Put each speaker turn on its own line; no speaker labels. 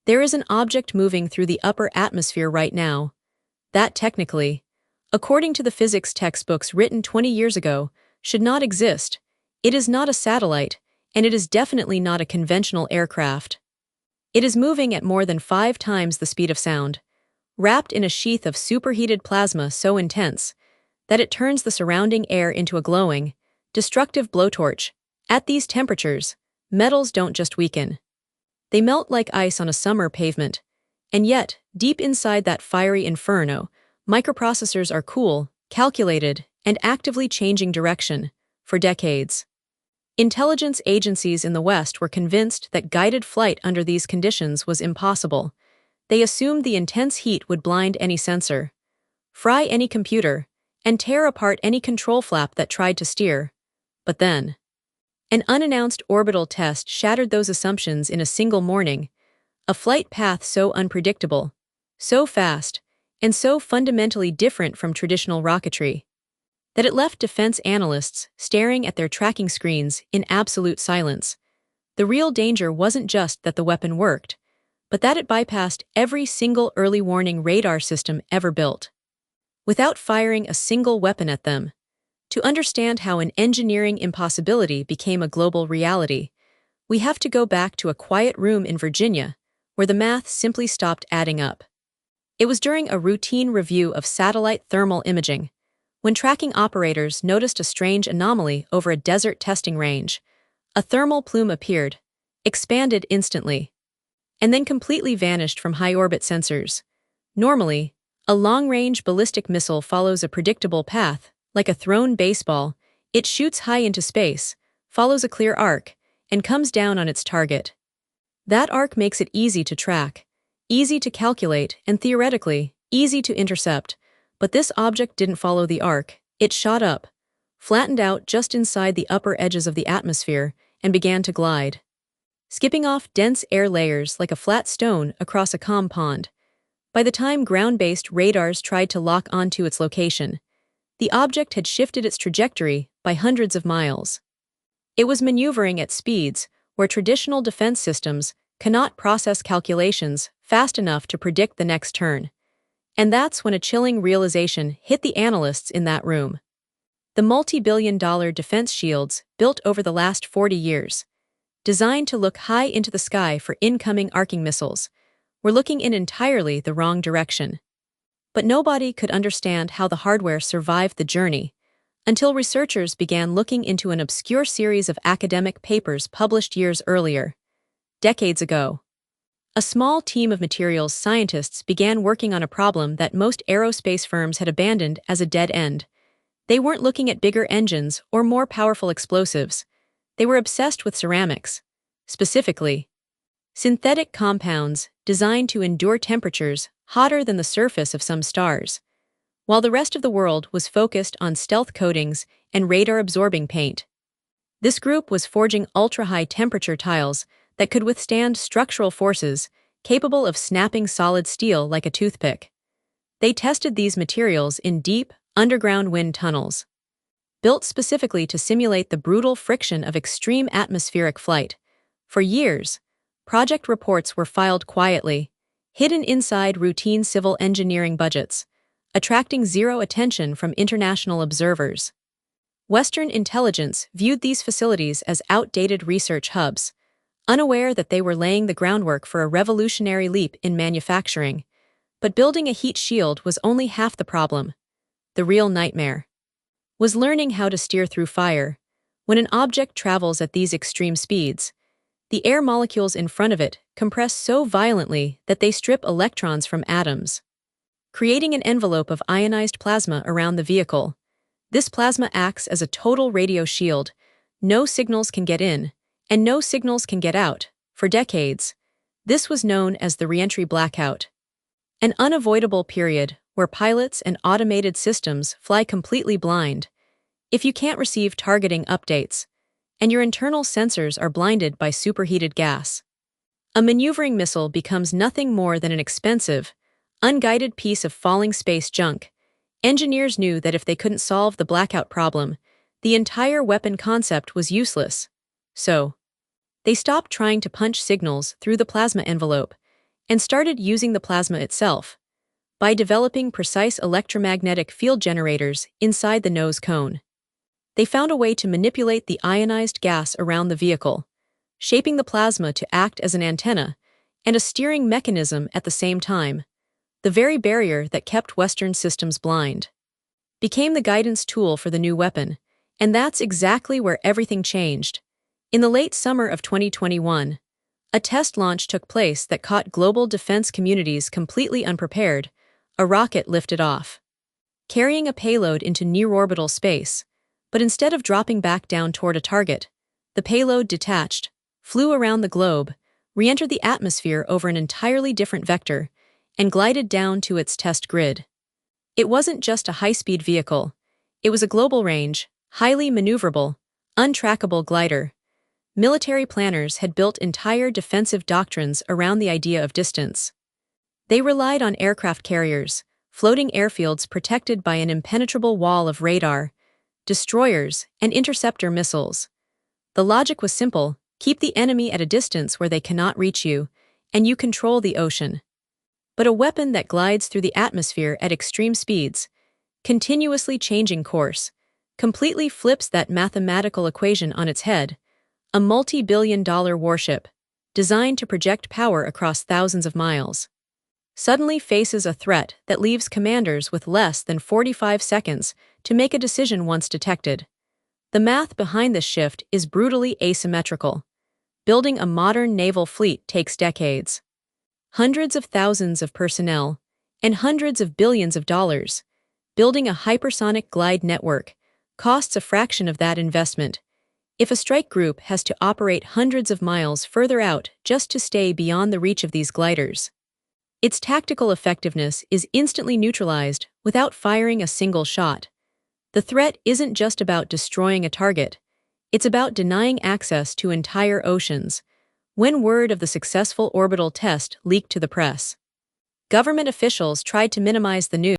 There is an object moving through the upper atmosphere right now. That technically, according to the physics textbooks written 20 years ago, should not exist. It is not a satellite, and it is definitely not a conventional aircraft. It is moving at more than 5 times the speed of sound, wrapped in a sheath of superheated plasma so intense that it turns the surrounding air into a glowing, destructive blowtorch. At these temperatures, metals don't just weaken. They melt like ice on a summer pavement. And yet, deep inside that fiery inferno, microprocessors are cool, calculated, and actively changing direction for decades. Intelligence agencies in the West were convinced that guided flight under these conditions was impossible. They assumed the intense heat would blind any sensor, fry any computer, and tear apart any control flap that tried to steer. But then, an unannounced orbital test shattered those assumptions in a single morning. A flight path so unpredictable, so fast, and so fundamentally different from traditional rocketry that it left defense analysts staring at their tracking screens in absolute silence. The real danger wasn't just that the weapon worked, but that it bypassed every single early warning radar system ever built. Without firing a single weapon at them, to understand how an engineering impossibility became a global reality, we have to go back to a quiet room in Virginia where the math simply stopped adding up. It was during a routine review of satellite thermal imaging, when tracking operators noticed a strange anomaly over a desert testing range. A thermal plume appeared, expanded instantly, and then completely vanished from high-orbit sensors. Normally, a long-range ballistic missile follows a predictable path, like a thrown baseball. It shoots high into space, follows a clear arc, and comes down on its target. That arc makes it easy to track, easy to calculate, and theoretically, easy to intercept. But this object didn't follow the arc. It shot up, flattened out just inside the upper edges of the atmosphere, and began to glide, skipping off dense air layers like a flat stone across a calm pond. By the time ground-based radars tried to lock onto its location, the object had shifted its trajectory by hundreds of miles. It was maneuvering at speeds where traditional defense systems cannot process calculations fast enough to predict the next turn. And that's when a chilling realization hit the analysts in that room. The multi-billion-dollar defense shields built over the last 40 years, designed to look high into the sky for incoming arcing missiles, were looking in entirely the wrong direction. But nobody could understand how the hardware survived the journey until researchers began looking into an obscure series of academic papers published years earlier. Decades ago, a small team of materials scientists began working on a problem that most aerospace firms had abandoned as a dead end. They weren't looking at bigger engines or more powerful explosives. They were obsessed with ceramics, specifically synthetic compounds designed to endure temperatures hotter than the surface of some stars, while the rest of the world was focused on stealth coatings and radar-absorbing paint. This group was forging ultra-high temperature tiles that could withstand structural forces capable of snapping solid steel like a toothpick. They tested these materials in deep, underground wind tunnels, built specifically to simulate the brutal friction of extreme atmospheric flight. For years, project reports were filed quietly, hidden inside routine civil engineering budgets, attracting zero attention from international observers. Western intelligence viewed these facilities as outdated research hubs, unaware that they were laying the groundwork for a revolutionary leap in manufacturing. But building a heat shield was only half the problem. The real nightmare was learning how to steer through fire. When an object travels at these extreme speeds, the air molecules in front of it compress so violently that they strip electrons from atoms, creating an envelope of ionized plasma around the vehicle. This plasma acts as a total radio shield. No signals can get in, and no signals can get out. For decades, this was known as the reentry blackout, an unavoidable period where pilots and automated systems fly completely blind. If you can't receive targeting updates, and your internal sensors are blinded by superheated gas, a maneuvering missile becomes nothing more than an expensive, unguided piece of falling space junk. Engineers knew that if they couldn't solve the blackout problem, the entire weapon concept was useless. So, they stopped trying to punch signals through the plasma envelope and started using the plasma itself by developing precise electromagnetic field generators inside the nose cone. They found a way to manipulate the ionized gas around the vehicle, shaping the plasma to act as an antenna and a steering mechanism at the same time. The very barrier that kept Western systems blind became the guidance tool for the new weapon, and that's exactly where everything changed. In the late summer of 2021, a test launch took place that caught global defense communities completely unprepared. A rocket lifted off, carrying a payload into near-orbital space, but instead of dropping back down toward a target, the payload detached, flew around the globe, re-entered the atmosphere over an entirely different vector, and glided down to its test grid. It wasn't just a high-speed vehicle. It was a global-range, highly maneuverable, untrackable glider. Military planners had built entire defensive doctrines around the idea of distance. They relied on aircraft carriers, floating airfields protected by an impenetrable wall of radar, destroyers, and interceptor missiles. The logic was simple: keep the enemy at a distance where they cannot reach you, and you control the ocean. But a weapon that glides through the atmosphere at extreme speeds, continuously changing course, completely flips that mathematical equation on its head. A multi-billion-dollar warship, designed to project power across thousands of miles, suddenly faces a threat that leaves commanders with less than 45 seconds to make a decision once detected. The math behind this shift is brutally asymmetrical. Building a modern naval fleet takes decades, hundreds of thousands of personnel, and hundreds of billions of dollars. Building a hypersonic glide network costs a fraction of that investment. If a strike group has to operate hundreds of miles further out just to stay beyond the reach of these gliders, its tactical effectiveness is instantly neutralized without firing a single shot. The threat isn't just about destroying a target, it's about denying access to entire oceans. When word of the successful orbital test leaked to the press, government officials tried to minimize the news.